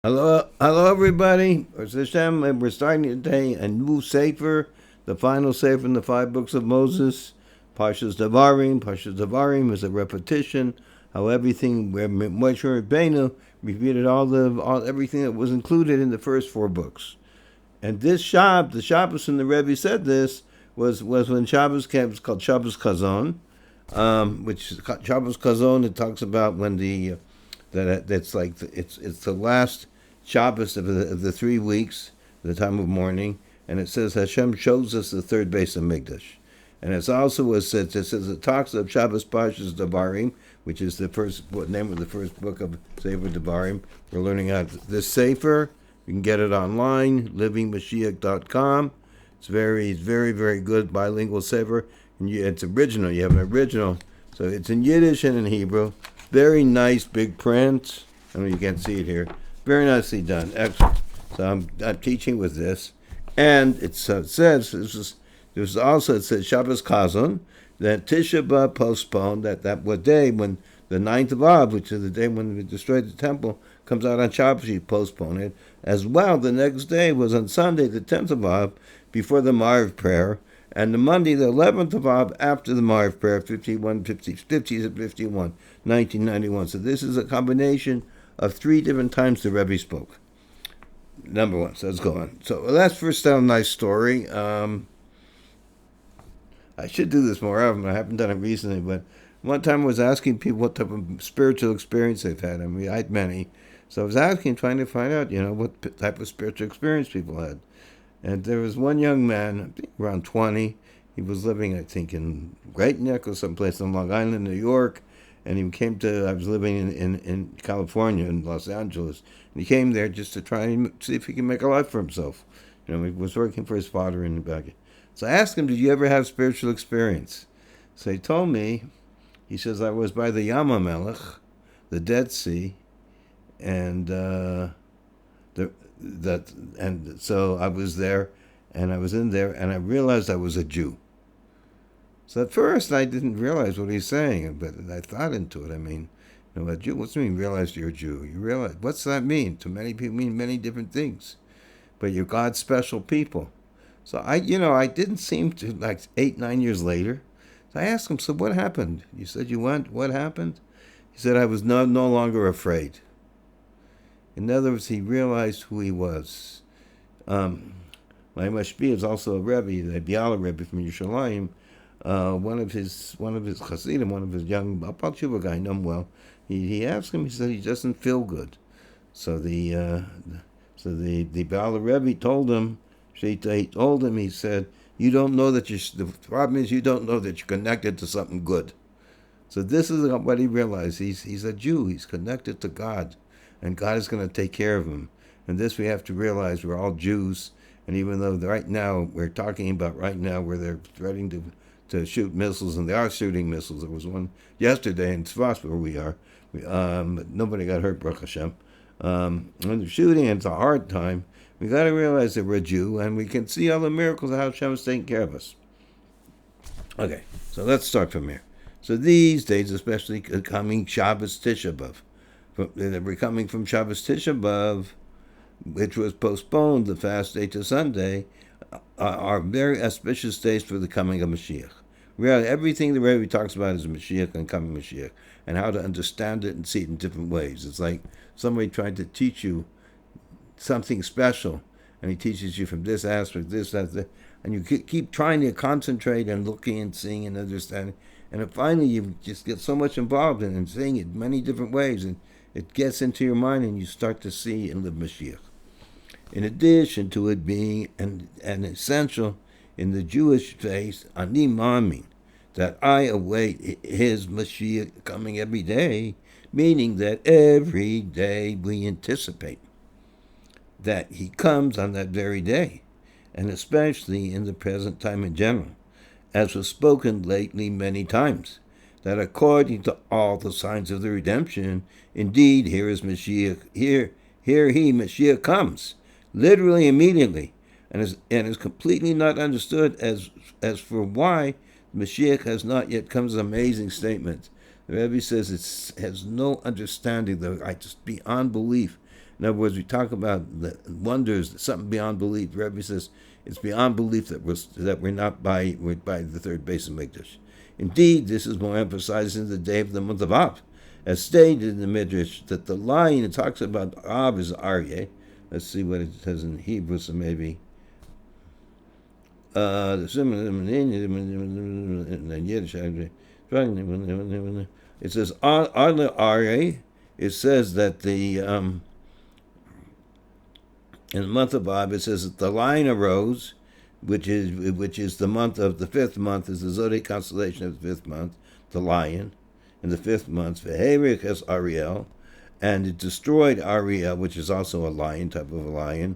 Hello, everybody. It's Hashem, and we're starting today a new sefer, the final sefer in the five books of Moses, Parshas Devarim. Parshas Devarim is a repetition how everything where Moshe Rabbeinu repeated all everything that was included in the first four books. And this the Shabbos, and the Rebbe said this was when Shabbos came. It's called Shabbos Kazon, which Shabbos Kazon. It talks about when that's like it's the last Shabbos of the 3 weeks, the time of mourning, and it says Hashem shows us the third base of Mikdash, and it's also was said it says it talks of Shabbos Parshas Devarim, which is the first name of the first book of Sefer Devarim. We're learning how this Sefer. You can get it online, livingmashiach.com. It's very good bilingual Sefer, and it's original. You have an original, so it's in Yiddish and in Hebrew. Very nice big print. I mean, you can't see it here. Very nicely done. Excellent. So I'm teaching with this. And it says, there's also, it says Shabbos Kazon, that Tisha B'Av postponed, that was day when the 9th of Av, which is the day when we destroyed the temple, comes out on Shabbos, he postponed it. As well, the next day was on Sunday, the 10th of Av, before the Mariv prayer, and the Monday, the 11th of Av, after the Mariv prayer, 1991. So this is a combination of three different times the Rebbe spoke. Number one, so let's go on. So let's first tell a nice story. I should do this more often. I haven't done it recently, but one time I was asking people what type of spiritual experience they've had. I mean, I had many. So I was trying to find out, what type of spiritual experience people had. And there was one young man, I think around 20. He was living, I think, in Great Neck or someplace on Long Island, New York. And I was living in California, in Los Angeles. And he came there just to try and see if he can make a life for himself. He was working for his father in the back. So I asked him, did you ever have spiritual experience? So he told me, he says, I was by the Yam HaMelech, the Dead Sea, and so I was there, and I was in there, and I realized I was a Jew. So at first I didn't realize what he's saying, but I thought into it. I mean, a Jew. What's it mean? Realize you're a Jew. You realize what's that mean? To many people, mean many different things, but you're God's special people. So I didn't seem to, like 8-9 years later. So I asked him, so what happened? You said you went. What happened? He said I was no longer afraid. In other words, he realized who he was. My Mashpia is also a Rebbe, the Biala Rebbe from Yerushalayim. One of his Hasidim, one of his young Baal Tshuva guy, I know him well. He asked him. He said he doesn't feel good. So the Baal Rebbe told him. He told him. He said, "You don't know that the problem is you don't know that you're connected to something good." So this is what he realized. He's a Jew. He's connected to God, and God is going to take care of him. And this we have to realize. We're all Jews, and even though right now we're talking about where they're threatening to shoot missiles, and they are shooting missiles. There was one yesterday in Tzvas where we are. But nobody got hurt, Baruch Hashem. When they're shooting, and it's a hard time. We got to realize that we're a Jew, and we can see all the miracles of how Hashem is taking care of us. Okay, so let's start from here. So these days, especially coming Shabbos Tisha B'Av, we're coming from Shabbos Tisha B'Av, which was postponed, the fast day, to Sunday, are very auspicious days for the coming of Mashiach. Really, everything the Rebbe talks about is Mashiach and coming Mashiach, and how to understand it and see it in different ways. It's like somebody trying to teach you something special, and he teaches you from this aspect, that, and you keep trying to concentrate and looking and seeing and understanding, and then finally you just get so much involved in it and seeing it many different ways, and it gets into your mind, and you start to see and live Mashiach. In addition to it being an essential in the Jewish faith, Ani Mamin, that I await his Mashiach coming every day, meaning that every day we anticipate that he comes on that very day, and especially in the present time in general, as was spoken lately many times, that according to all the signs of the redemption, indeed here is Mashiach, here Mashiach comes, literally immediately, and is completely not understood as for why Mashiach has not yet come. Is an amazing statement. The Rebbe says it has no understanding, though, just beyond belief, In other words, we talk about the wonders, something beyond belief. The Rebbe says it's beyond belief that we're not we're by the third base of Mikdash. Indeed, this is more emphasized in the day of the month of Av, as stated in the Midrash that the line it talks about Av is Aryeh. Let's see what it says in Hebrew, so maybe. It says Aryeh. It says that in the month of Av, it says that the lion arose, which is the month of the fifth month, is the zodiac constellation of the fifth month, the lion, in the fifth month, Veherich es Ariel, and it destroyed Ariel, which is also a lion, type of a lion,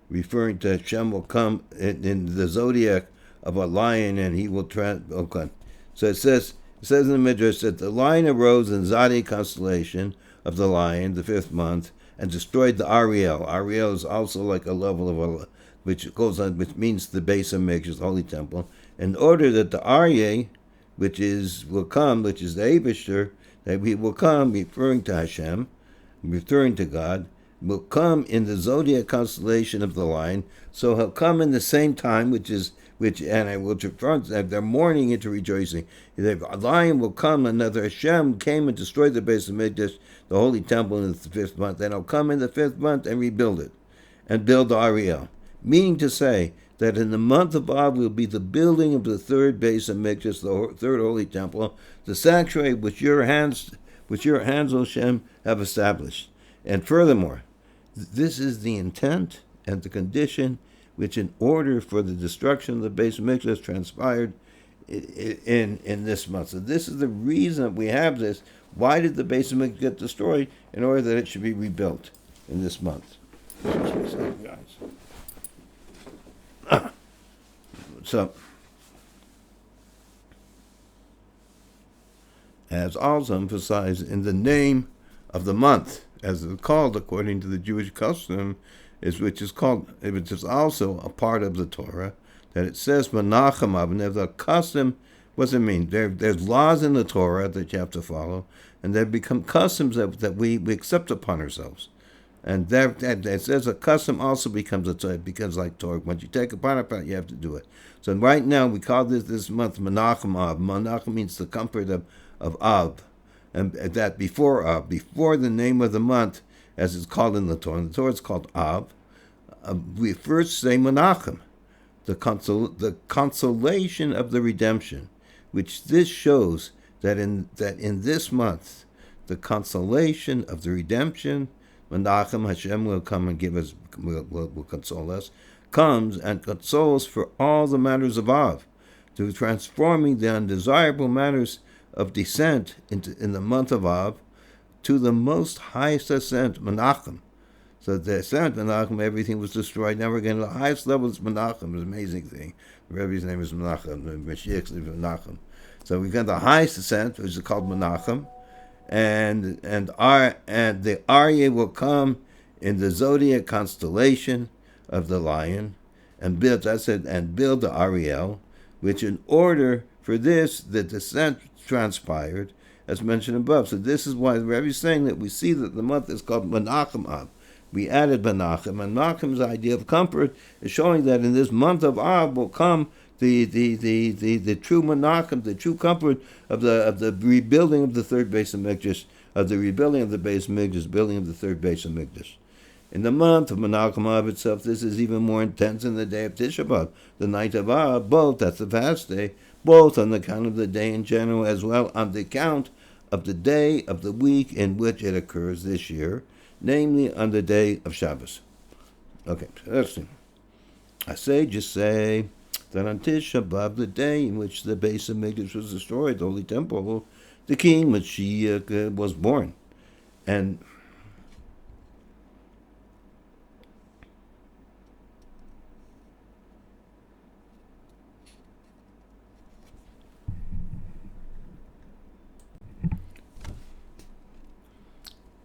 referring to Hashem will come in the zodiac of a lion, and he will okay. So it says in the Midrash that the lion arose in the zodiac constellation of the lion, the fifth month, and destroyed the Ariel. Ariel is also like a level of which goes on, which means the base of Mikdash, the holy temple, in order that the Aryeh, which is the Eibishter, that he will come, referring to Hashem, referring to God, will come in the zodiac constellation of the lion. So he'll come in the same time, and I will confront they're mourning into rejoicing. The lion will come, another Hashem came and destroyed the base of Mikdash, the holy temple, in the fifth month. Then he'll come in the fifth month and rebuild it, and build the Ariel. Meaning to say that in the month of Av will be the building of the third base of Mikdash, the third holy temple, the sanctuary which your hands, O Hashem, have established. And furthermore, this is the intent and the condition which, in order for the destruction of the base of Mikdash, transpired in this month. So this is the reason that we have this. Why did the base of Mikdash get destroyed? In order that it should be rebuilt in this month. So, as also emphasized in the name of the month, as it's called according to the Jewish custom, which is also a part of the Torah, that it says Menachem Av. And the custom, what does it mean? There's laws in the Torah that you have to follow, and they become customs that we accept upon ourselves. And that it says a custom also becomes a Torah, because like Torah, once you take upon it, you have to do it. So right now we call this month Menachem Av. Menachem means the comfort of Av, and that before Av, before the name of the month, as it's called in the Torah. In the Torah it's called Av. We first say Menachem, the consolation of the redemption, which this shows that in this month, the consolation of the redemption, Menachem, Hashem will come and give us, will console us, comes and consoles for all the matters of Av, to transforming the undesirable matters of descent in the month of Av to the most highest ascent, Menachem. So the ascent, Menachem, everything was destroyed. Now we're getting to the highest level is Menachem. It's an amazing thing. The Rebbe's name is Menachem. The Mashiach's name is Menachem. So we got the highest ascent, which is called Menachem, and the Aryeh will come in the zodiac constellation of the lion, and build the Ariel, which in order for this, the descent transpired, as mentioned above. So this is why the Rebbe is saying that we see that the month is called Menachem Av. We added Menachem, and Menachem's idea of comfort is showing that in this month of Av will come the true Menachem, the true comfort of the rebuilding of the third base of Mikdash, of the rebuilding of the base of Mikdash, building of the third base of Mikdash. In the month of Menachem Av itself, this is even more intense in the day of Tisha B'Av, the night of Av, both, that's the fast day, both on the account of the day in general, as well on the account of the day of the week in which it occurs this year, namely on the day of Shabbos. Okay, so let's see. Just say that on Tisha B'Av, the day in which the base of Mikdash was destroyed, the holy temple, the king Mashiach was born.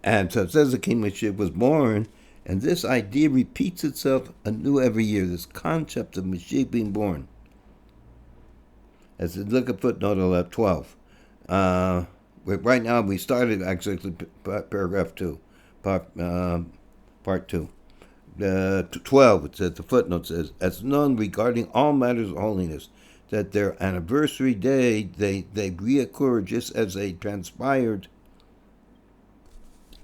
And so it says the king Mashiach was born, and this idea repeats itself anew every year, this concept of Mashiach being born. As you look at footnote 12. right now we started actually paragraph 2, part 2. 12, it says, the footnote says, as known regarding all matters of holiness, that their anniversary day, they reoccur just as they transpired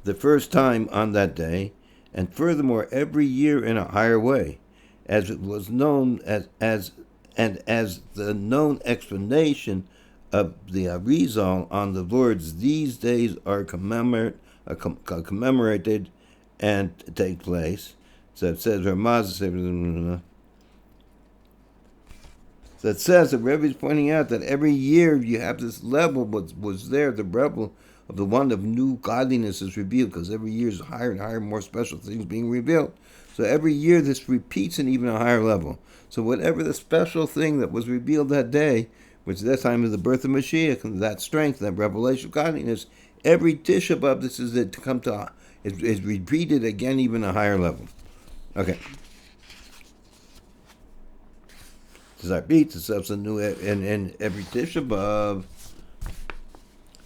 the first time on that day, and furthermore every year in a higher way, as it was known as the known explanation of the Arizal on the words, these days are commemorated and take place. So it says, so it says, the Rebbe is pointing out that every year you have this level was there, the level of the one of new godliness is revealed, because every year is higher and higher, more special things being revealed. So every year this repeats in even a higher level. So whatever the special thing that was revealed that day, which at that time is the birth of Mashiach, and that strength, that revelation of godliness, every Tisha B'Av, this is it to come to, is repeated again, even a higher level. Okay. This repeats itself anew in every Tisha B'Av.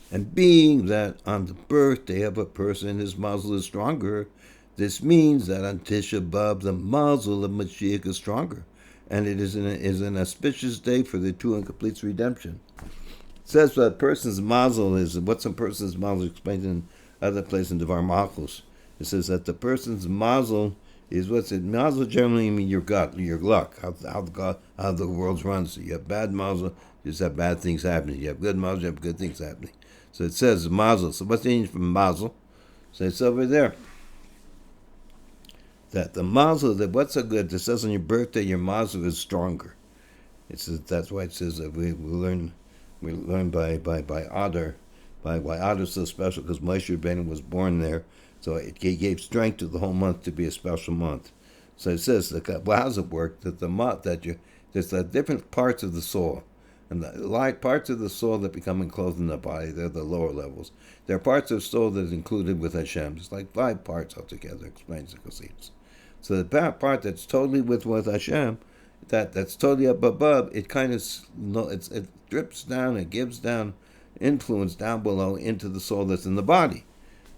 And being that on the birthday of a person his mazel is stronger, this means that on Tisha B'Av the mazel of Mashiach is stronger, and it is an auspicious day for the true and complete redemption. It says that a person's mazel is, what's a person's mazel explained in other places in Dvar Malchus. It says that the person's mazel is what's it. Mazel generally means your gut, your luck, how the world runs. So you have bad mazel, you just have bad things happening. You have good mazel, you have good things happening. So it says mazel. So what's the meaning from mazel? So it's over there. That the mazel, that what's so good, it says on your birthday, your mazel is stronger. It says, that's why it says that we learn by Adar, by why Adar is so special, because Moshe Rabbeinu was born there. So it gave strength to the whole month to be a special month. So it says, well, how's it work? That there's the different parts of the soul. And the light parts of the soul that become enclosed in the body, they're the lower levels. There are parts of the soul that is included with Hashem. It's like 5 parts altogether, explains the Chassids. So the part that's totally with Hashem, that's totally up above, it kind of, it drips down, it gives down influence down below into the soul that's in the body.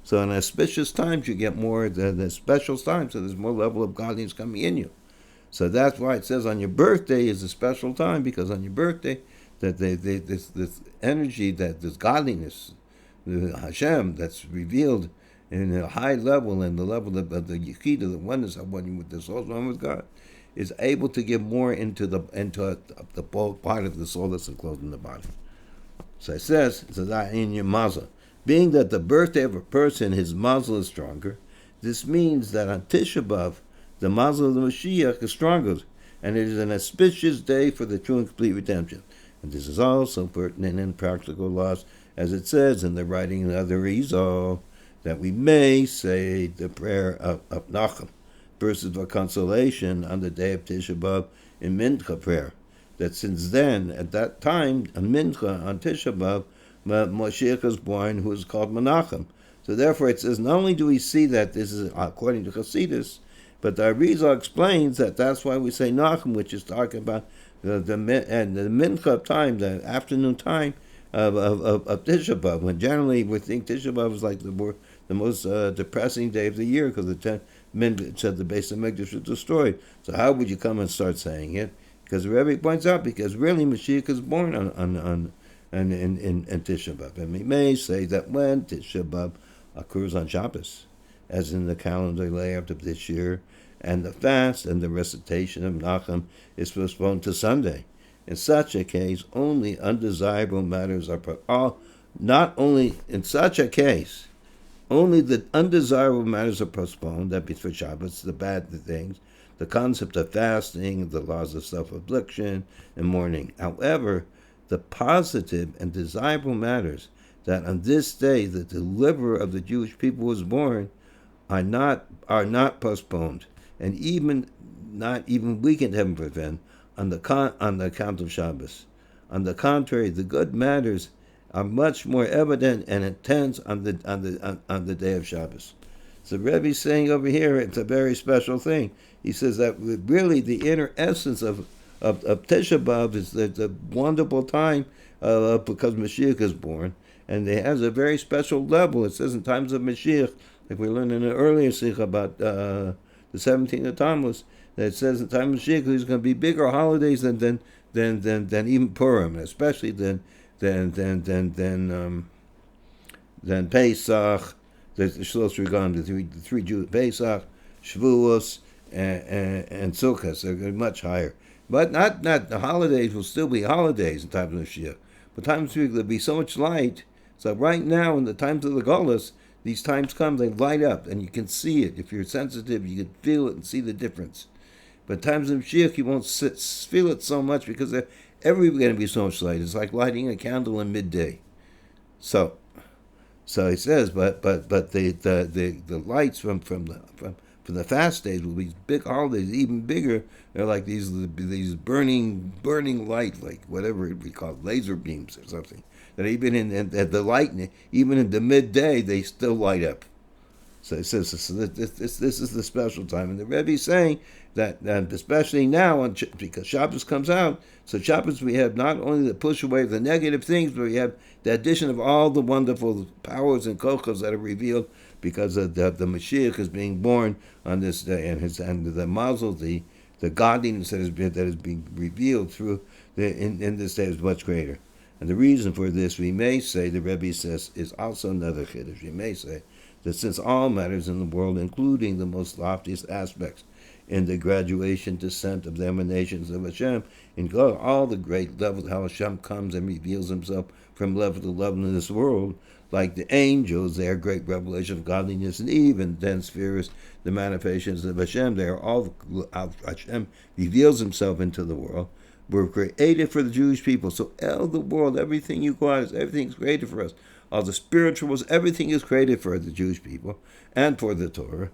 So in auspicious times, you get more the special times, so there's more level of godliness coming in you. So that's why it says on your birthday is a special time, because on your birthday, that this energy, that this godliness, the Hashem, that's revealed in a high level, and the level of the Yechida, the oneness of one with the soul, one with God, is able to give more into the part of the soul that's enclosed in the body. So it says that in your mazel. Being that the birthday of a person, his mazel is stronger, this means that on Tisha B'Av, the mazel of the Mashiach is stronger, and it is an auspicious day for the true and complete redemption. And this is also pertinent in practical laws, as it says in the writing of the Rizal, that we may say the prayer of Nachum, verses of consolation on the day of Tisha B'Av in Mincha prayer. That since then, at that time, a Mincha on Tisha B'Av, Moshiach is born, who is called Menachem. So therefore it says, not only do we see that this is according to Chassidus, but the Arizal explains that that's why we say Nachum, which is talking about the Mincha time, the afternoon time of Tisha B'Av, when generally we think Tisha B'Av is like the most depressing day of the year, because the base of Mikdash was destroyed. So how would you come and start saying it? Because the Rebbe points out, because really Mashiach is born in Tisha B'Av. And we may say that when Tisha B'Av occurs on Shabbos, as in the calendar layout of this year, and the fast and the recitation of Nachum is postponed to Sunday. In such a case, only undesirable matters are not only in such a case, only the undesirable matters are postponed, that means for Shabbos, the bad things, the concept of fasting, the laws of self-affliction, and mourning. However, the positive and desirable matters, that on this day the deliverer of the Jewish people was born, are not postponed, and not even weakened, heaven forbid, on the account of Shabbos. On the contrary, the good matters are much more evident and intense on the day of Shabbos. So Rebbe is saying over here, it's a very special thing. He says that really the inner essence of Tisha B'Av is the wonderful time because Mashiach is born, and it has a very special level. It says in times of Mashiach, like we learned in an earlier sikh about the 17th of Tammuz, that it says in time of Mashiach there's going to be bigger holidays than even Purim, especially than Pesach, the Shlosh Regan, the three Jews, Pesach, Shavuos, and Sukkot. They're much higher. But not the holidays will still be holidays in times of Mashiach. But times of Mashiach there'll be so much light. So right now, in the times of the Golos, these times come, they light up, and you can see it. If you're sensitive, you can feel it and see the difference. But times of Mashiach, you won't feel it so much because everywhere going to be so much light. It's like lighting a candle in midday. So he says, but the lights from the fast days will be big holidays, even bigger. They're like these burning light, like whatever we call it, laser beams or something. That even in the light, even in the midday, they still light up. So it says this is the special time, and the Rebbe is saying that especially now, because Shabbos comes out, so Shabbos we have not only the push away of the negative things, but we have the addition of all the wonderful powers and kochos that are revealed because of the Mashiach is being born on this day, and the mazel, the godliness that is being revealed through in this day is much greater. And the reason for this, we may say, the Rebbe says, is also another chiddush. We may say that since all matters in the world, including the most loftiest aspects in the graduation descent of the emanations of Hashem, in all the great levels, how Hashem comes and reveals himself from level to level in this world, like the angels, their great revelation of godliness, and even then spheres, the manifestations of Hashem, they are all Hashem reveals himself into the world. Were created for the Jewish people. So all the world, everything you got, everything's created for us. All the spirituals, everything is created for the Jewish people and for the Torah.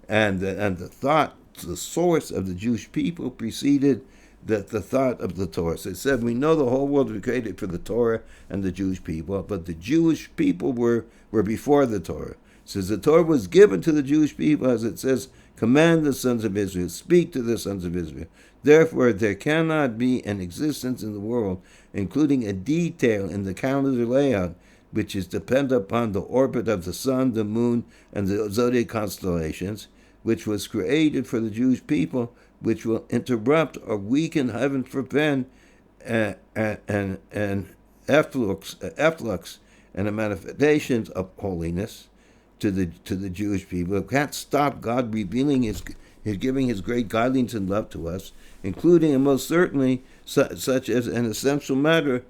And the thought, the source of the Jewish people preceded the thought of the Torah. So it said, we know the whole world was created for the Torah and the Jewish people, but the Jewish people were before the Torah. It says the Torah was given to the Jewish people, as it says, command the sons of Israel, speak to the sons of Israel. Therefore, there cannot be an existence in the world, including a detail in the calendar layout, which is dependent upon the orbit of the sun, the moon, and the zodiac constellations, which was created for the Jewish people, which will interrupt or weaken, heaven forbid, and efflux and the manifestations of holiness to the Jewish people. It can't stop God revealing his giving his great godliness and love to us, including and most certainly such as an essential matter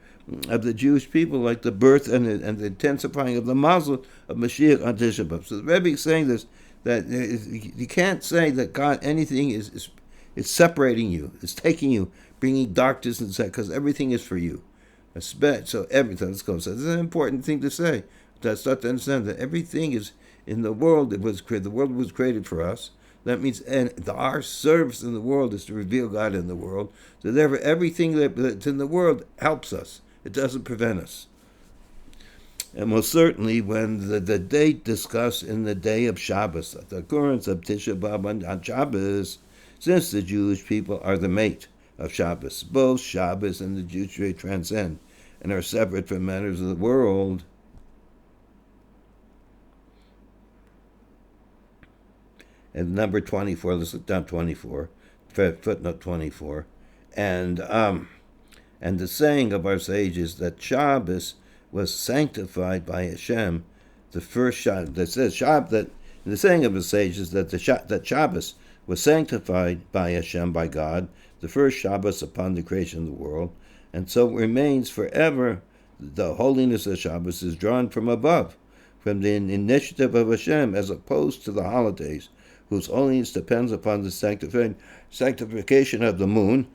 of the Jewish people, like the birth and the intensifying of the mazel of Mashiach on Tisha B'Av. So the Rebbe is saying this, that you can't say that God, anything is separating you, it's taking you, bringing darkness and because everything is for you. So everything, let's go. So this is an important thing to say. To start to understand that everything is in the world. The world was created for us. That means, and our service in the world is to reveal God in the world. So therefore, everything that's in the world helps us. It doesn't prevent us. And most certainly, when the date discussed in the day of Shabbos, the occurrence of Tisha B'Av on Shabbos, since the Jewish people are the mate of Shabbos, both Shabbos and the Jewish faith transcend and are separate from matters of the world. And number 24, let's look down 24, footnote 24, and the saying of our sages that Shabbos was sanctified by Hashem, the first Shabbos, that says that the saying of the sages that that Shabbos was sanctified by Hashem, by God, the first Shabbos upon the creation of the world, and so remains forever. The holiness of Shabbos is drawn from above, from the initiative of Hashem, as opposed to the holidays, whose holiness depends upon the sanctification of the moon,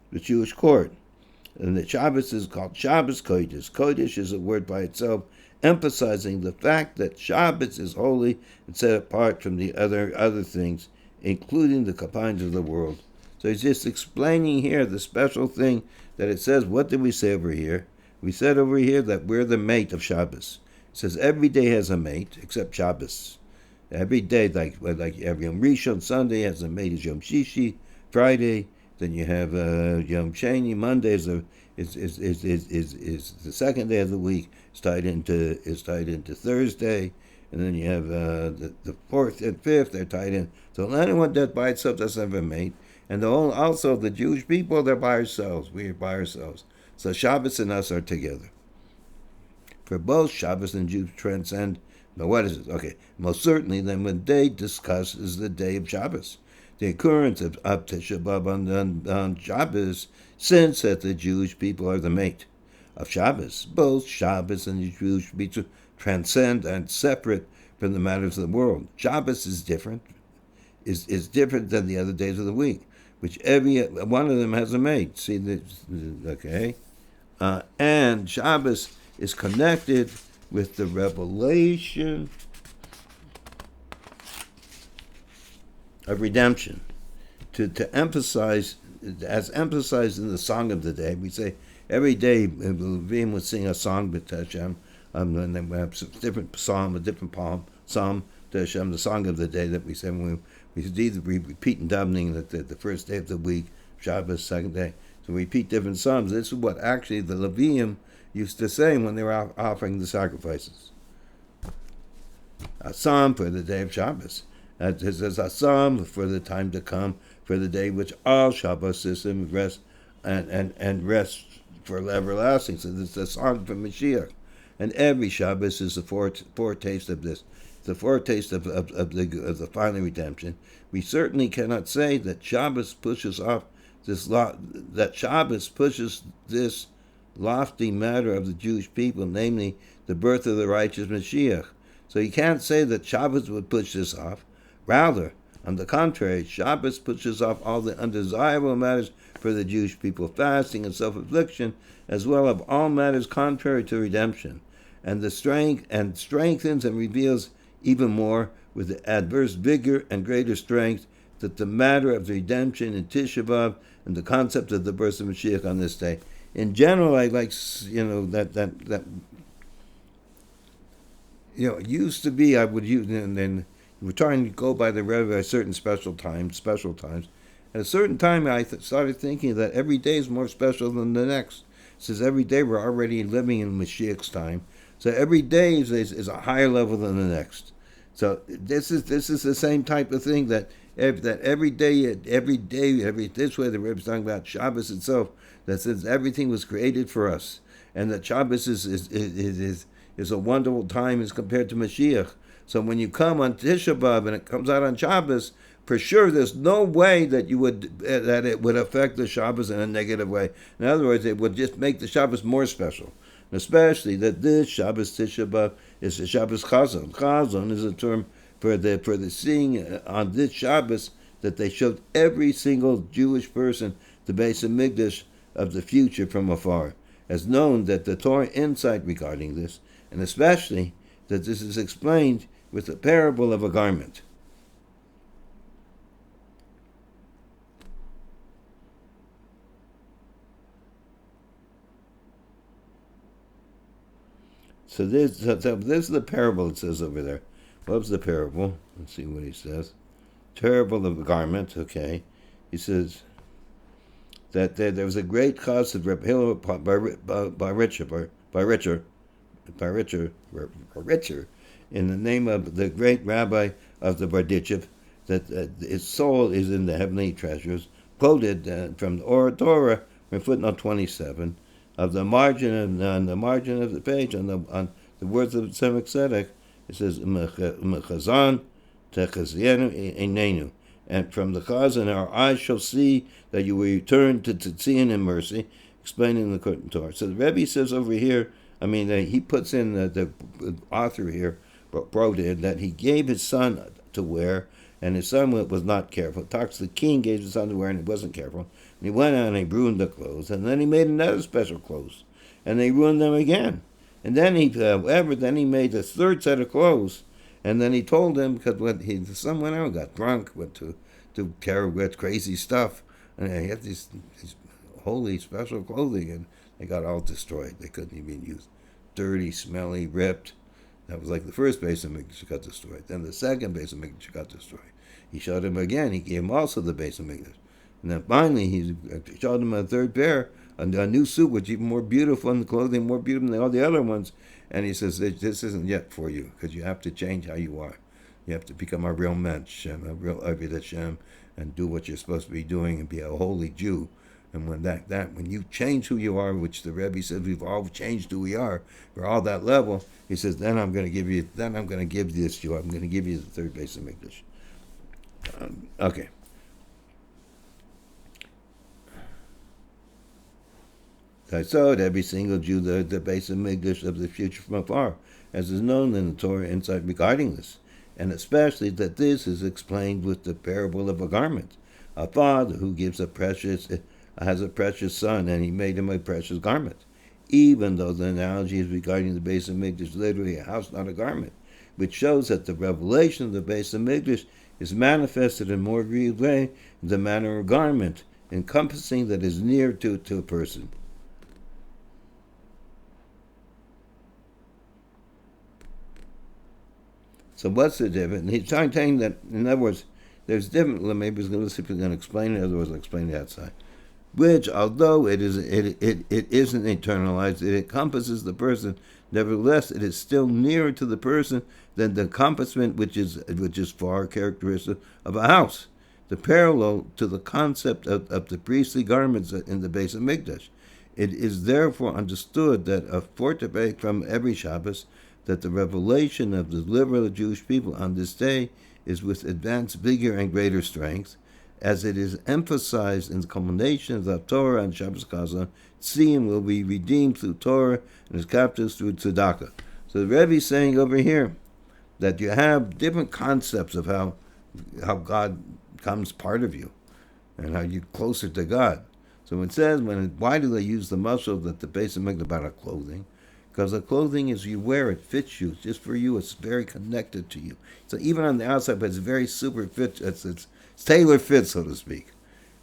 the Jewish court. And the Shabbos is called Shabbos Kodesh. Kodesh is a word by itself, emphasizing the fact that Shabbos is holy and set apart from the other things, including the confines of the world. So he's just explaining here the special thing that it says. What did we say over here? We said over here that we're the mate of Shabbos. It says every day has a mate except Shabbos. Every day, like every Yom Rishon, Sunday has a mate is Yom Shishi, Friday, Then you have Yom Sheni. Monday is the second day of the week. It's tied into Thursday, and then you have the fourth and fifth. They're tied in. So anyone that by itself doesn't have a mate, and also the Jewish people, they're by ourselves. We are by ourselves. So Shabbos and us are together. For both Shabbos and Jews transcend. But what is it? Okay, most certainly. Then when they discuss is the day of Shabbos. The occurrence of Tisha B'Av on Shabbos, since that the Jewish people are the mate of Shabbos. Both Shabbos and the Jewish people transcend and separate from the matters of the world. Shabbos is different, is different than the other days of the week, which every one of them has a mate. See this, okay? And Shabbos is connected with the revelation of redemption. To emphasize, as emphasized in the song of the day, we say every day Rebbe would sing a song to Hashem, and then we have a different psalm to Hashem, the song of the day that we say when we either repeat and davening the first day of the week, Shabbos, second day. So we repeat different psalms. This is what actually the Levim used to say when they were offering the sacrifices. A psalm for the day of Shabbos. This is a psalm for the time to come, for the day which all Shabbos system rest and rest for everlasting. So this is a song for Mashiach. And every Shabbos is a foretaste of this, the foretaste of the final redemption. We certainly cannot say that Shabbos pushes off that Shabbos pushes this lofty matter of the Jewish people, namely the birth of the righteous Mashiach. So you can't say that Shabbos would push this off. Rather, on the contrary, Shabbos pushes off all the undesirable matters for the Jewish people, fasting and self-affliction, as well as all matters contrary to redemption, and strengthens and reveals even more with the adverse vigor and greater strength that the matter of the redemption in Tisha B'Av and the concept of the birth of Mashiach on this day. In general, I like, that it used to be I would use, and then we're trying to go by the Rebbe at certain special times. At a certain time, I started thinking that every day is more special than the next. Since every day we're already living in Mashiach's time, so every day is a higher level than the next. So this is the same type of thing that every day, this way the Rebbe is talking about Shabbos itself. That says everything was created for us, and that Shabbos is a wonderful time as compared to Mashiach. So when you come on Tisha B'Av and it comes out on Shabbos, for sure there's no way that it would affect the Shabbos in a negative way. In other words, it would just make the Shabbos more special. And especially that this Shabbos Tisha B'Av is the Shabbos Chazon. Chazon is a term for the seeing on this Shabbos that they showed every single Jewish person the Beis Hamikdash of the future from afar, as known that the Torah insight regarding this, and especially that this is explained with the parable of a garment. So this is the parable it says over there. What was the parable? Let's see what he says. Parable of a garment, okay. He says that there was a great cause of Rebbe Hillel by Richer, in the name of the great rabbi of the Berditchev, that his soul is in the heavenly treasures, quoted from the Torah, from footnote 27, of the margin on the margin of the page on the words of Tzemach Tzedek. It says Mechazan Techazienu Einenu, and from the Chazan our eyes shall see that you will return to Tzion in mercy, explaining the Torah. So the Rebbe says over here, he puts in the author here wrote in that he gave his son to wear, and his son was not careful. Talks the king gave his son to wear, and he wasn't careful. And he went out and he ruined the clothes, and then he made another special clothes, and they ruined them again. And then he made a third set of clothes, and then he told him, because the son went out and got drunk, went to carry with crazy stuff, and he had these holy special clothing, and they got all destroyed. They couldn't even use. Dirty, smelly, ripped. That was like the first Beis Hamikdash got destroyed. Then the second Beis Hamikdash got destroyed. He showed him again. He gave him also the Beis Hamikdash. And then finally, he showed him a third pair, a new suit, which even more beautiful, and the clothing more beautiful than all the other ones. And he says, this isn't yet for you, because you have to change how you are. You have to become a real mensch, a real Ovid Hashem, and do what you're supposed to be doing and be a holy Jew. And when you change who you are, which the Rebbe says we've all changed who we are, we're all that level. He says, then I'm going to give you. Then I'm going to give this to you. I'm going to give you the third base of English. Okay. I saw it, every single Jew, the base of English of the future from afar, as is known in the Torah insight regarding this, and especially that this is explained with the parable of a garment. A father who has a precious son, and he made him a precious garment. Even though the analogy is regarding the base of English, literally a house, not a garment, which shows that the revelation of the base of English is manifested in a more real way in the manner of garment, encompassing that is near to a person. So what's the difference? He's trying to say that, in other words, there's different. Maybe he's going to explain it. Otherwise, I'll explain it outside. Which, although it isn't internalized, it encompasses the person. Nevertheless, it is still nearer to the person than the encompassment, which is far characteristic of a house. The parallel to the concept of the priestly garments in the base of Mikdash. It is therefore understood that from every Shabbos, that the revelation of the deliverer of the Jewish people on this day is with advanced vigor and greater strength, as it is emphasized in the culmination of the Torah and Shabbos Chazon. Tziyim will be redeemed through Torah and his captives through tzedakah. So the Rebbe is saying over here that you have different concepts of how God becomes part of you and how you're closer to God. So it says, why do they use the muscle that the base of Mikdash about clothing? Because the clothing is you wear it, fits you, just for you. It's very connected to you. So even on the outside, but it's very super fit. It's tailor fit, so to speak.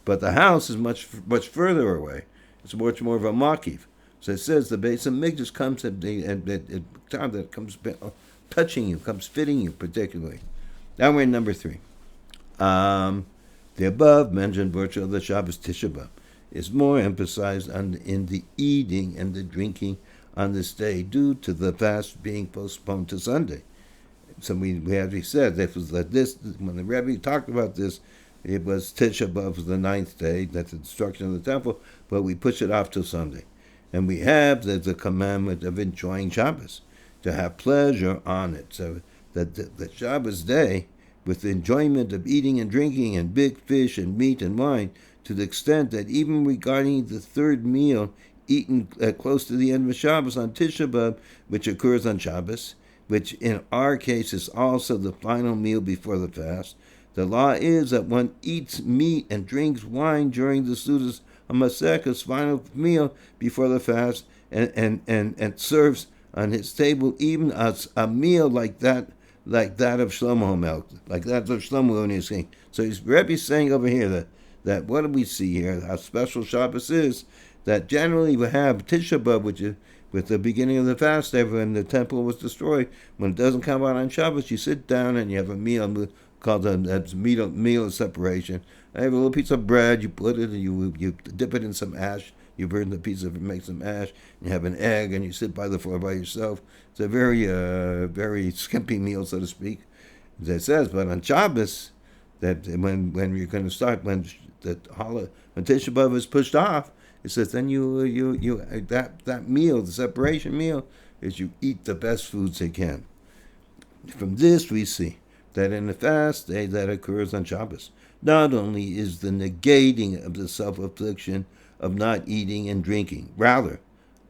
But the house is much further away. It's much more of a makiv. So it says the base of Mikdash comes that comes touching you, comes fitting you particularly. Now we're in number 3. The above mentioned virtue of the Shabbos Tisha B'Av is more emphasized in the eating and the drinking on this day due to the fast being postponed to Sunday. So we already said when the Rebbe talked about this, it was Tisha B'Av the 9th day, that's the destruction of the temple, but we push it off to Sunday. And we have the commandment of enjoying Shabbos, to have pleasure on it. So that the Shabbos day, with the enjoyment of eating and drinking and big fish and meat and wine, to the extent that even regarding the third meal eaten close to the end of Shabbos on Tisha B'Av, which occurs on Shabbos, which in our case is also the final meal before the fast, the law is that one eats meat and drinks wine during the Sudas HaMasechah's final meal before the fast, and serves on his table even as a meal like that of Shlomo Melech, like that of Shlomo when he's king. So Rebbe's saying over here that what do we see here? How special Shabbos is, that generally we have Tisha B'Av, which is with the beginning of the fast, when the temple was destroyed. When it doesn't come out on Shabbos, you sit down and you have a meal called a meal of separation. I have a little piece of bread, you put it, and you dip it in some ash. You burn the piece of it, make some ash. You have an egg, and you sit by the floor by yourself. It's a very skimpy meal, so to speak, as it says. But on Shabbos, that when you're going to start, when Tisha B'Av is pushed off, it says then that meal, the separation meal, is you eat the best foods they can. From this we see that in the fast day that occurs on Shabbos, not only is the negating of the self-affliction of not eating and drinking, rather,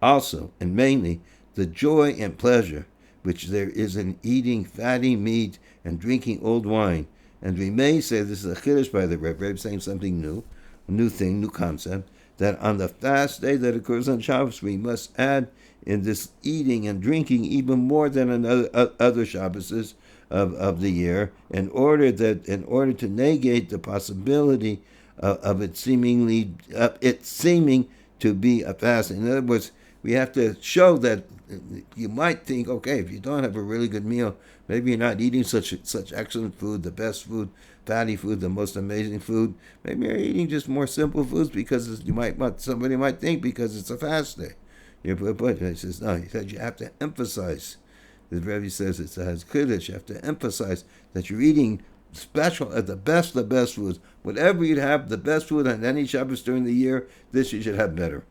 also and mainly, the joy and pleasure which there is in eating fatty meat and drinking old wine. And we may say, this is a chiddush by the Rebbe saying something new, a new thing, new concept, that on the fast day that occurs on Shabbos, we must add in this eating and drinking even more than on other Shabbos of the year, in order to negate the possibility of it seeming to be a fast. In other words, we have to show that you might think, okay, if you don't have a really good meal, maybe you're not eating such excellent food, the best food, fatty food, the most amazing food. Maybe you're eating just more simple foods because somebody might think because it's a fast day. But he says no. He said you have to emphasize. The Rebbe says it has kiddush. You have to emphasize that you're eating special at the best foods. Whatever you'd have, the best food on any Shabbos during the year, this you should have better.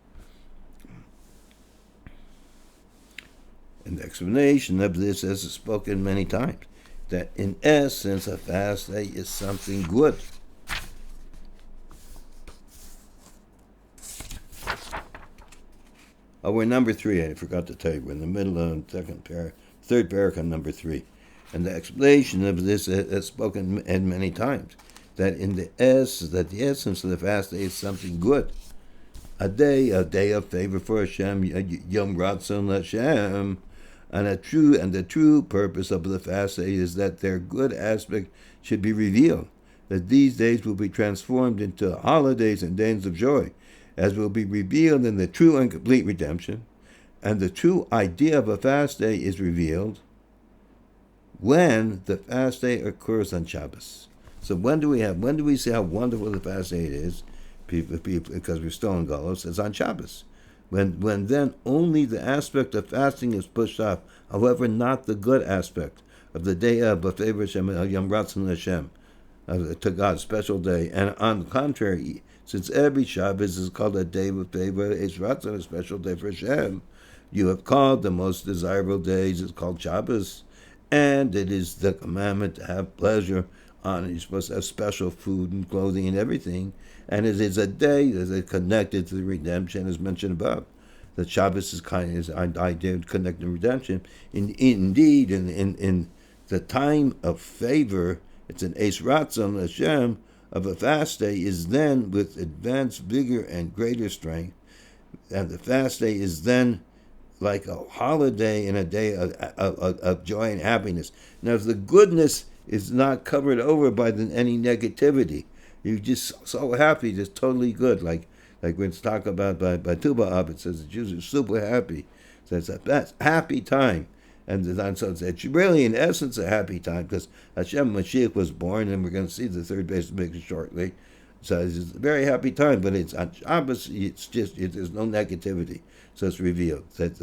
And the explanation of this, as spoken many times, that in essence a fast day is something good. Oh, we're number 3. I forgot to tell you. We're in the middle of the third paragraph, number 3. And the explanation of this is spoken many times, that the essence of the fast day is something good. A day of favor for Hashem, Yom Ratzon Hashem, and the true purpose of the fast day is that their good aspect should be revealed, that these days will be transformed into holidays and days of joy, as will be revealed in the true and complete redemption, and the true idea of a fast day is revealed when the fast day occurs on Shabbos. So when do we see how wonderful the fast day is? People, because we're still in Golos, it's on Shabbos. When then only the aspect of fasting is pushed off, however, not the good aspect of the day of a favor Hashem, Yom Ratzon Hashem, to God, special day. And on the contrary, since every Shabbos is called a day of favor, it's Ratzon, a special day for Hashem, you have called the most desirable days, it's called Shabbos, and it is the commandment to have pleasure on it. You're supposed to have special food and clothing and everything. And it is a day that is connected to the redemption, as mentioned above. The Shabbos is kind of an idea of connecting redemption. Indeed, in the time of favor, it's an Eis Ratzon Hashem of a fast day is then with advanced vigor and greater strength. And the fast day is then like a holiday and a day of joy and happiness. Now, if the goodness is not covered over by any negativity, you're just so happy, just totally good. Like when it's talked about by Tu B'Av, it says the Jews are super happy. So it's a happy time. And so it's really, in essence, a happy time because Hashem Mashiach was born, and we're going to see the third base picture shortly. So it's a very happy time, but it's on Shabbos, there's no negativity. So it's revealed. That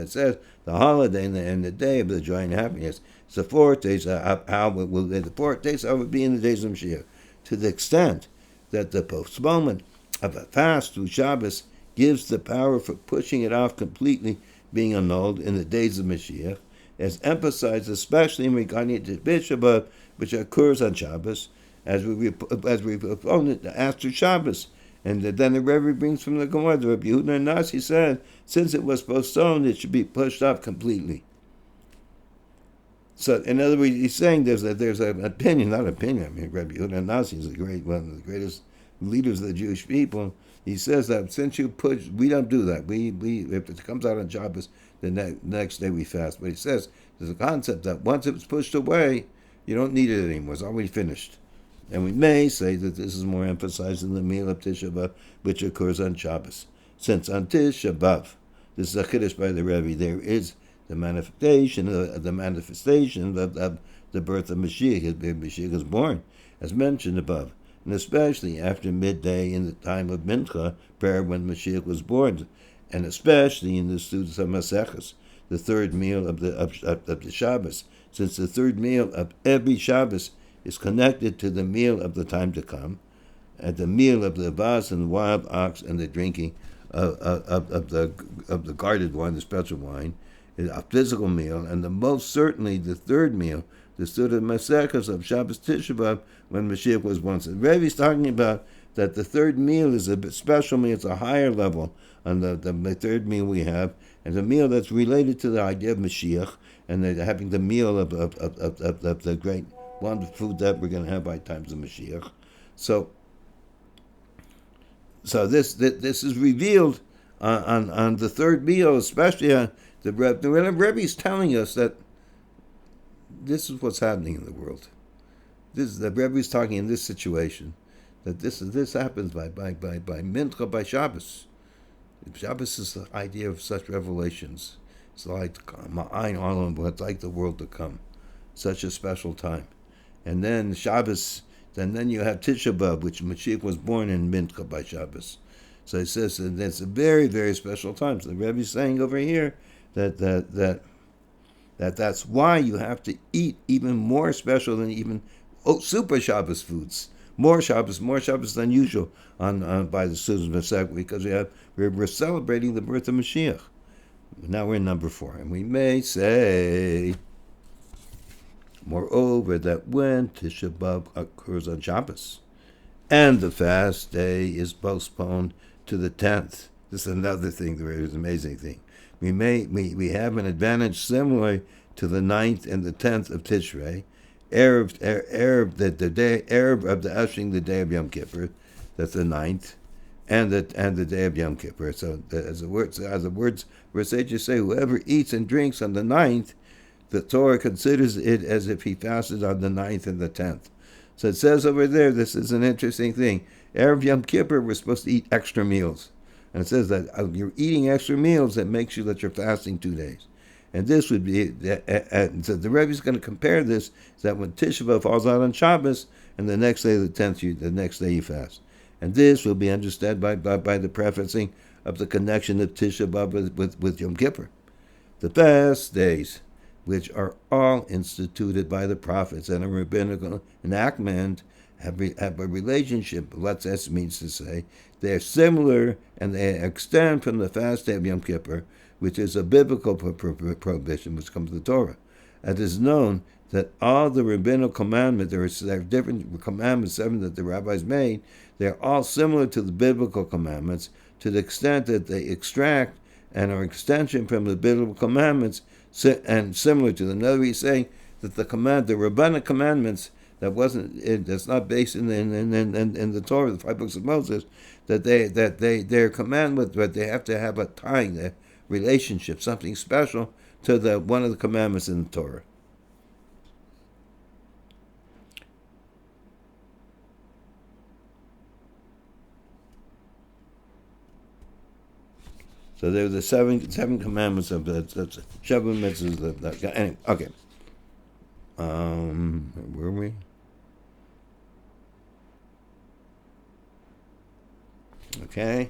says the holiday and the day of the joy and happiness. It's the 4 days, the 4 days how it would be in the days of Mashiach. To the extent that the postponement of a fast through Shabbos gives the power for pushing it off completely being annulled in the days of Mashiach, as emphasized especially in regarding to Shabbat, which occurs on Shabbos, as we postpone it after Shabbos. And then the Rebbe brings from the Gemara, the Rebbe Yehuda and Nasi said, since it was postponed, it should be pushed off completely. So, in other words, he's saying there's an opinion, not opinion. I mean, Rebbe Yehuda Nasi is one of the greatest leaders of the Jewish people. He says that since you push, we don't do that. We if it comes out on Shabbos, the next day we fast. But he says there's a concept that once it's pushed away, you don't need it anymore. It's already finished. And we may say that this is more emphasized in the meal of Tisha B'Av, which occurs on Shabbos. Since on Tisha B'Av, this is a chiddush by the Rebbe, there is the manifestation of the birth of Mashiach. Mashiach is born, as mentioned above, and especially after midday in the time of Mincha, prayer when Mashiach was born, and especially in the students of Maseches, the third meal of the Shabbos, since the third meal of every Shabbos is connected to the meal of the time to come, and the meal of the vas and wild ox and the drinking of the guarded wine, the special wine, is a physical meal, and the most certainly the third meal, the Suda Maseches of Shabbos Tisha B'Av, when Mashiach was born. So Rebbe is talking about that the third meal is a bit special meal, it's a higher level on the third meal we have, and the meal that's related to the idea of Mashiach, and having the meal of the great wonderful food that we're going to have by times of Mashiach. So this is revealed on the third meal, especially on the Rebbe is telling us that this is what's happening in the world. The Rebbe is talking in this situation that this happens by Mincha, by Shabbos. Shabbos is the idea of such revelations. It's like Ma'ayin Olam, but it's like the world to come. Such a special time. And then Shabbos, and then you have Tisha B'Av, which Mashiach was born in Mincha by Shabbos. So it says that it's a very, very special time. So the Rebbe is saying over here that's why you have to eat even more special than even super Shabbos foods. More Shabbos than usual on by the Susan Masech, because we're celebrating the birth of Mashiach. Now we're in number 4, and we may say, moreover, that when Tisha B'Av occurs on Shabbos, and the fast day is postponed to the 10th. This is another thing, the amazing thing. We have an advantage similar to the 9th and the 10th of Tishrei, Erev of the ushering the day of Yom Kippur, that's the 9th, and the day of Yom Kippur. So as the words sages say, whoever eats and drinks on the 9th, the Torah considers it as if he fasted on the 9th and the 10th. So it says over there, this is an interesting thing. Erev Yom Kippur, we're supposed to eat extra meals. And it says that you're eating extra meals, that makes you that you're fasting 2 days. And this would be, so the Rebbe is going to compare this, that when Tisha B'Av falls out on Shabbos, and the next day, the 10th, the next day you fast. And this will be understood by the prefacing of the connection of Tisha B'Av with Yom Kippur. The fast days, which are all instituted by the prophets and a rabbinical enactment, have a relationship. What that means to say, they're similar and they extend from the fast day of Yom Kippur, which is a biblical prohibition which comes to the Torah. It is known that all the rabbinical commandments, there are different commandments, 7 that the rabbis made, they're all similar to the biblical commandments to the extent that they extract and are extension from the biblical commandments and similar to them. In other words, he's saying that the rabbinic commandments that's not based in the Torah, the 5 books of Moses, they're commandments, but they have to have a tying, a relationship, something special to one of the commandments in the Torah. So there are the seven commandments of the Shabbat mitzvahs. Anyway, okay. Where were we? Okay.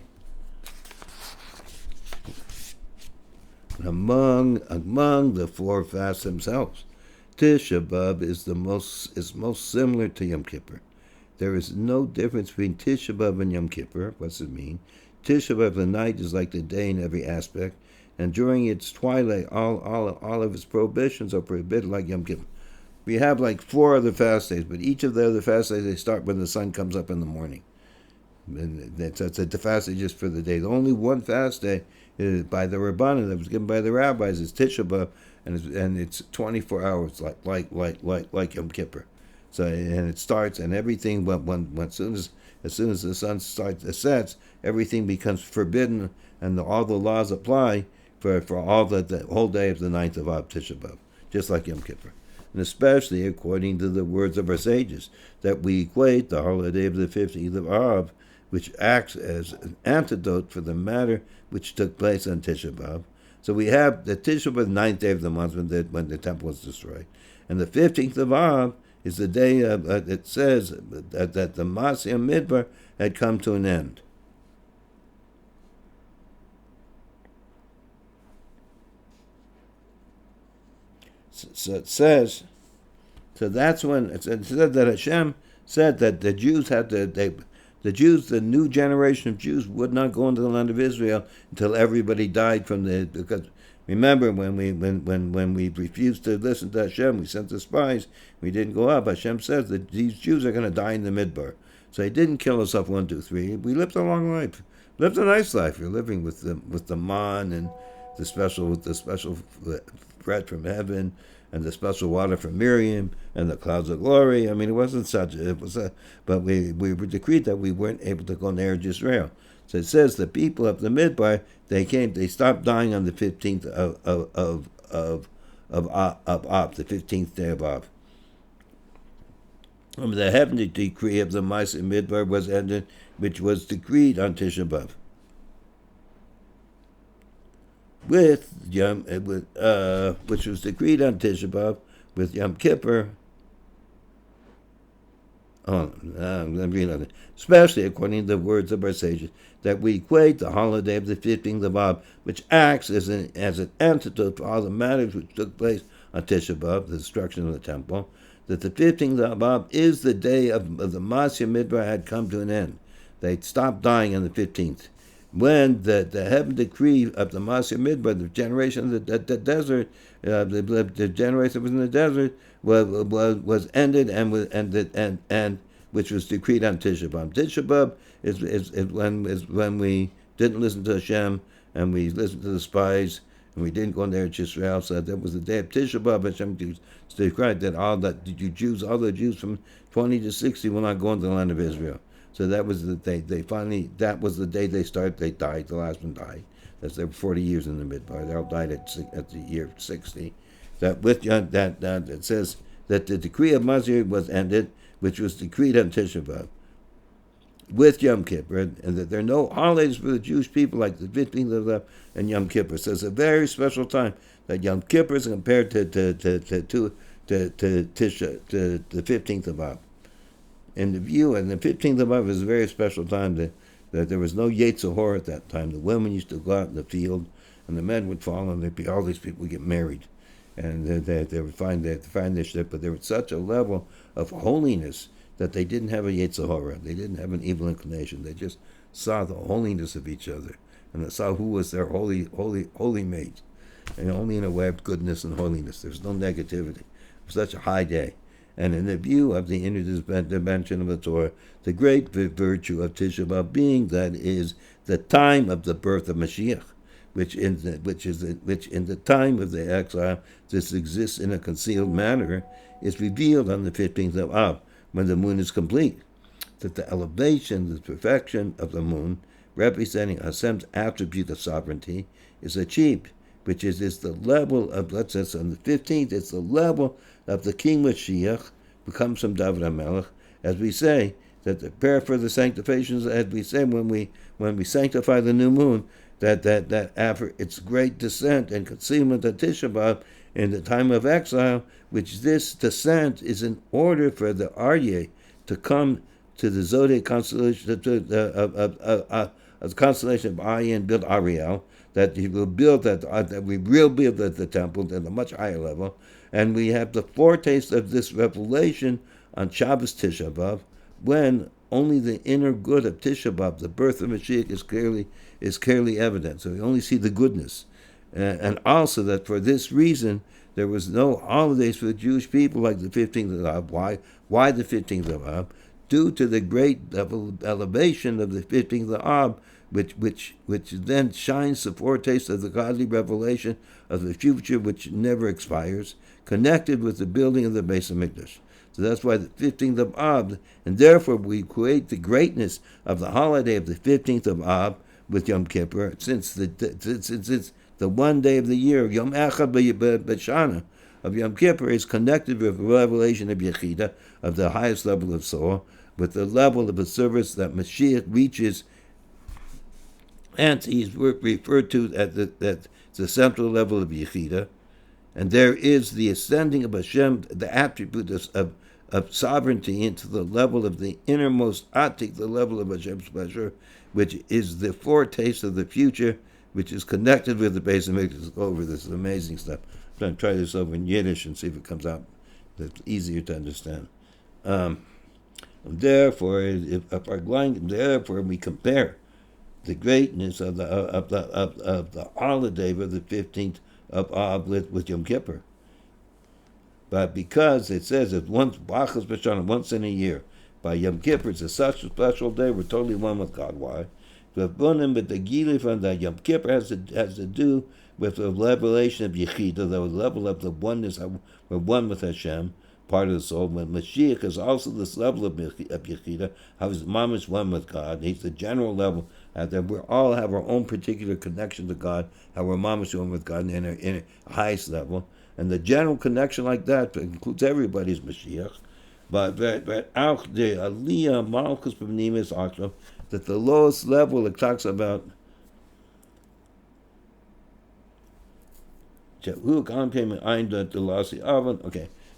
Among the 4 fasts themselves, Tisha B'Av is most similar to Yom Kippur. There is no difference between Tisha B'Av and Yom Kippur. What's it mean? Tisha B'Av, the night, is like the day in every aspect, and during its twilight, all of its prohibitions are prohibited like Yom Kippur. We have like 4 other fast days, but each of the other fast days, they start when the sun comes up in the morning. And that's a fast day just for the day. The only one fast day is by the Rabbanan that was given by the rabbis is Tisha B'Av, and it's 24 hours like Yom Kippur. So and it starts and everything. As soon as the sun sets, everything becomes forbidden, and all the laws apply for all the whole day of the 9th of Av, Tisha B'Av, just like Yom Kippur. And especially according to the words of our sages, that we equate the holiday of the 15th of Av, which acts as an antidote for the matter which took place on Tisha B'Av. So we have the Tisha B'Av, 9th day of the month when the temple was destroyed. And the 15th of Av is the day it says that the Masya Midbar had come to an end. So it says, so that's when it said that Hashem said that the Jews the new generation of Jews would not go into the land of Israel until everybody died because remember when we refused to listen to Hashem, we sent the spies, we didn't go up. Hashem says that these Jews are going to die in the Midbar. So he didn't kill us off 1, 2, 3. We lived a long life, lived a nice life. You're living with the man and the special bread from heaven, and the special water from Miriam, and the clouds of glory. I mean, it wasn't such. But we were decreed that we weren't able to go near Israel. So it says the people of the Midbar, they stopped dying on the 15th of Av, the 15th day of Av. The heavenly decree of the Ma'aseh Midbar was ended, which was decreed on Tisha B'Av. which was decreed on Tisha B'Av with Yom Kippur. Let me read on it. Especially according to the words of our sages, that we equate the holiday of the 15th of Av, which acts as an antidote to all the matters which took place on Tisha B'Av, the destruction of the temple, that the 15th of Av is the day of the Masya Midbar had come to an end. They stopped dying on the 15th. When the heaven decree of the Masya Midbar, the generation of the desert, the generation that was in the desert, was ended and which was decreed on Tisha B'Av. Tisha B'Av is when we didn't listen to Hashem and we listened to the spies and we didn't go in there to Israel. So that was the day of Tisha B'Av. Hashem decreed that all the Jews from 20 to 60 will not go into the land of Israel. So that was the day that was the day they died. The last one died. That's there were 40 years in the Midbar. They all died at the year 60. That it says that the decree of Masir was ended, which was decreed on Tisha B'Av, with Yom Kippur, and that there are no holidays for the Jewish people like the 15th of Av and Yom Kippur. So it's a very special time that Yom Kippur is compared to the 15th of Av. In the view, and the 15th of Av is a very special time that there was no Yetzer Hora at that time. The women used to go out in the field, and the men would fall, and all these people would get married, and they would find their ship. But there was such a level of holiness that they didn't have a Yetzer Hora. They didn't have an evil inclination. They just saw the holiness of each other, and they saw who was their holy mate, and only in a way of goodness and holiness. There was no negativity. It was such a high day. And in the view of the inner dimension of the Torah, the great virtue of Tisha B'Av being that is the time of the birth of Mashiach, which in the time of the exile, this exists in a concealed manner, is revealed on the 15th of Av, when the moon is complete. That the elevation, the perfection of the moon, representing Hashem's attribute of sovereignty, is achieved, which is the level of, let's say, on the 15th, it's the level of the King Mashiach, who comes from David HaMelech, as we say, that the prayer for the sanctifications, as we say when we sanctify the new moon, that after its great descent and concealment of Tisha B'Av in the time of exile, which this descent is in order for the Aryeh to come to the zodiac constellation of the constellation of Aryeh and build Ariel, that he will build that we will build the temple at a much higher level, and we have the foretaste of this revelation on Shabbos Tisha B'Av, when only the inner good of Tisha B'Av, the birth of Mashiach, is clearly evident. So we only see the goodness, and also that for this reason there was no holidays for the Jewish people like the 15th of Av. Why the 15th of Av? Due to the great elevation of the 15th of Av, which then shines the foretaste of the godly revelation of the future, which never expires, connected with the building of the Beis HaMikdash. So that's why the 15th of Av, and therefore we equate the greatness of the holiday of the 15th of Av with Yom Kippur, since it's the one day of the year, Yom Echad B'Shana of Yom Kippur, is connected with the revelation of Yechida, of the highest level of soul, with the level of the service that Mashiach reaches. Hence, he's referred to at the central level of Yechida, and there is the ascending of Hashem, the attribute of sovereignty, into the level of the innermost Atik, the level of Hashem's pleasure, which is the foretaste of the future, which is connected with the Beis HaMikdash. Over this is amazing stuff. I'm trying to try this over in Yiddish and see if it comes out. It's easier to understand. Therefore, therefore, we compare the greatness of the holiday of the 15th of Av with Yom Kippur. But because it says that once in a year, by Yom Kippur, it's such a special day, we're totally one with God. Why? But the Gilif and the Yom Kippur has to do with the revelation of Yechida, the level of the oneness, we're one with Hashem, part of the soul. When Mashiach is also this level of Yechida, how his mom is one with God. He's the general level, that we all have our own particular connection to God, how our mom is one with God in a highest level. And the general connection like that includes everybody's Mashiach. But auch the Aliyah Malchus B'Nimis Achshav, that the lowest level it talks about Okay,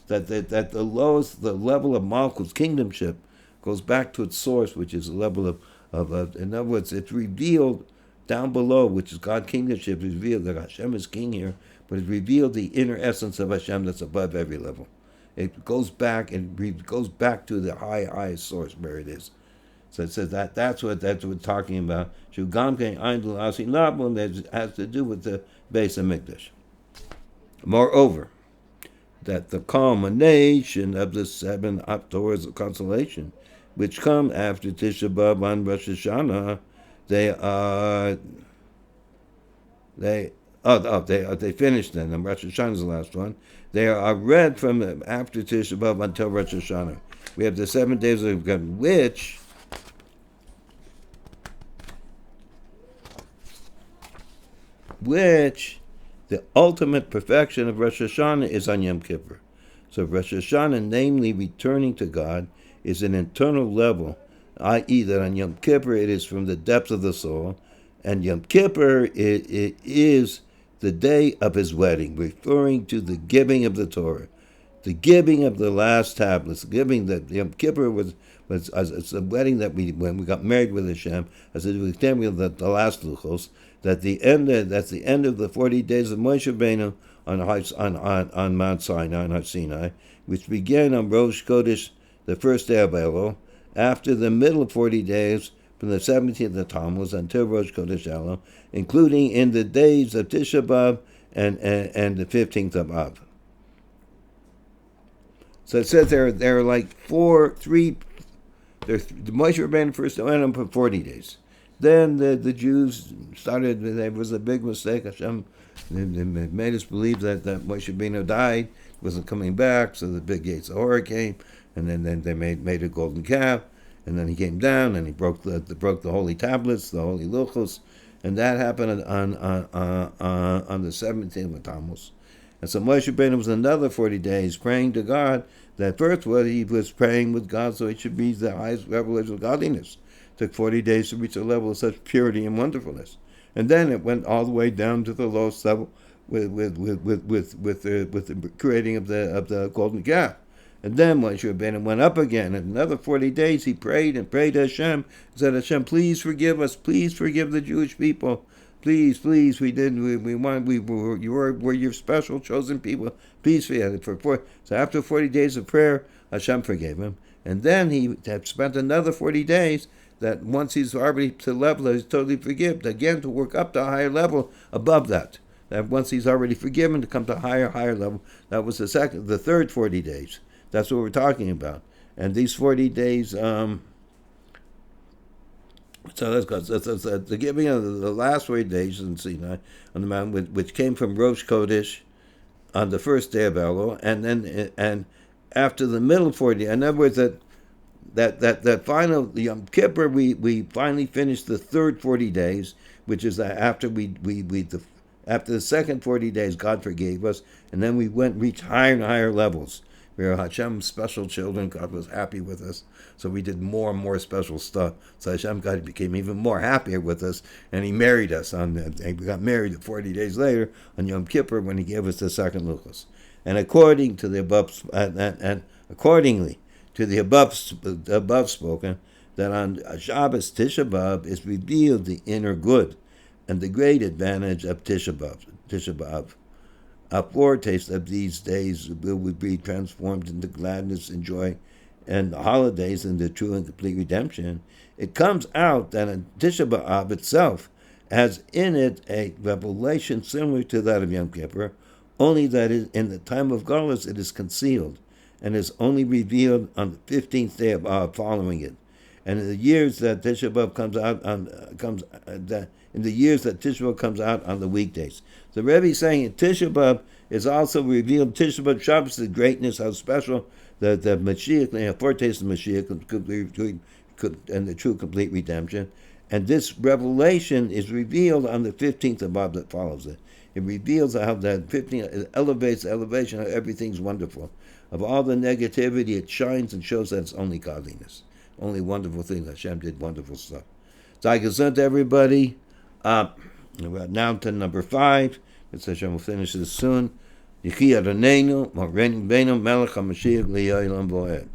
that the lowest, the level of Malchus kingdomship goes back to its source, which is the level of in other words, it's revealed down below, which is God kingdomship, is revealed that Hashem is king here, but it's revealed the inner essence of Hashem that's above every level. It goes back and goes back to the highest source where it is. So it says that's what we're talking about. That has to do with the base of Mikdash. Moreover, that the culmination of the 7 Haftorahs of consolation, which come after Tisha B'Av on Rosh Hashanah, they finished then. And Rosh Hashanah is the last one. They are read from after Tisha B'Av until Rosh Hashanah. We have the 7 days of God, which the ultimate perfection of Rosh Hashanah is on Yom Kippur. So Rosh Hashanah, namely returning to God, is an internal level, i.e. that on Yom Kippur it is from the depths of the soul, and Yom Kippur it is the day of his wedding, referring to the giving of the Torah, the giving of the last tablets, giving that Yom Kippur was it's a wedding that when we got married with Hashem, as it was the last luchos, that's the end of the 40 days of Moshe Rabbeinu on Mount Sinai, on Har Sinai, which began on Rosh Chodesh, the first day of Elul, after the middle of 40 days from the 17th of Tammuz until Rosh Chodesh Elul, including in the days of Tisha B'Av and the 15th of Av. So it says there are like the Moshe Rabbeinu first went on for 40 days. Then the Jews started, there was a big mistake. Hashem made us believe that Moshe Rabbeinu died, wasn't coming back, so the big gates of horror came, and then they made a golden calf, and then he came down and he broke the holy tablets, the holy luchos, and that happened on the 17th of Tammuz. And so Moshe Rabbeinu was another 40 days praying to God. That first he was praying with God so he should be the highest revelation of godliness. It took 40 days to reach a level of such purity and wonderfulness. And then it went all the way down to the lowest level with the creating of the golden calf. And then Moshe Rabbeinu went up again. And another 40 days he prayed to Hashem. He said, Hashem, please forgive us. Please forgive the Jewish people. Please, we're your special chosen people. Please forgive us. So after 40 days of prayer, Hashem forgave him. And then he had spent another 40 days that once he's already to the level that he's totally forgiven, again to work up to a higher level above that. That once he's already forgiven, to come to a higher level. That was the third 40 days. That's what we're talking about. And these 40 days, so let's go. So the giving of the last 40 days in Sinai on the mountain, which came from Rosh Chodesh on the first day of Elul, and after the middle 40, in other words, that final Yom Kippur, we finally finished the third 40 days, which is after after the second 40 days, God forgave us, and then we reached higher and higher levels. We were Hashem's special children. God was happy with us, so we did more and more special stuff. So Hashem, God became even more happier with us, and He married us. We got married 40 days later on Yom Kippur when He gave us the second luchos. And accordingly to the above spoken, that on Shabbos Tisha B'Av is revealed the inner good and the great advantage of Tisha B'Av. A foretaste of these days will be transformed into gladness and joy, and the holidays into true and complete redemption. It comes out that in Tisha B'Av itself has in it a revelation similar to that of Yom Kippur, only that in the time of Galus it is concealed, and is only revealed on the 15th day of Av following it. And in the years that Tisha B'Av comes out on the weekdays. The Rebbe is saying Tisha B'Av is also revealed. Tisha B'Av Shabbos, the greatness, how special the Mashiach, a foretaste of Mashiach, and the true complete redemption. And this revelation is revealed on the 15th of Av that follows it. It reveals how that 15th elevates the elevation, how everything's wonderful. Of all the negativity, it shines and shows that it's only godliness. Only wonderful things. Hashem did wonderful stuff. So I can send to everybody. Now to number 5. It's Hashem will finish this soon. Yechi Adonenu, Moreinu Benu, Melech HaMashiach Li'olam Vo'ed.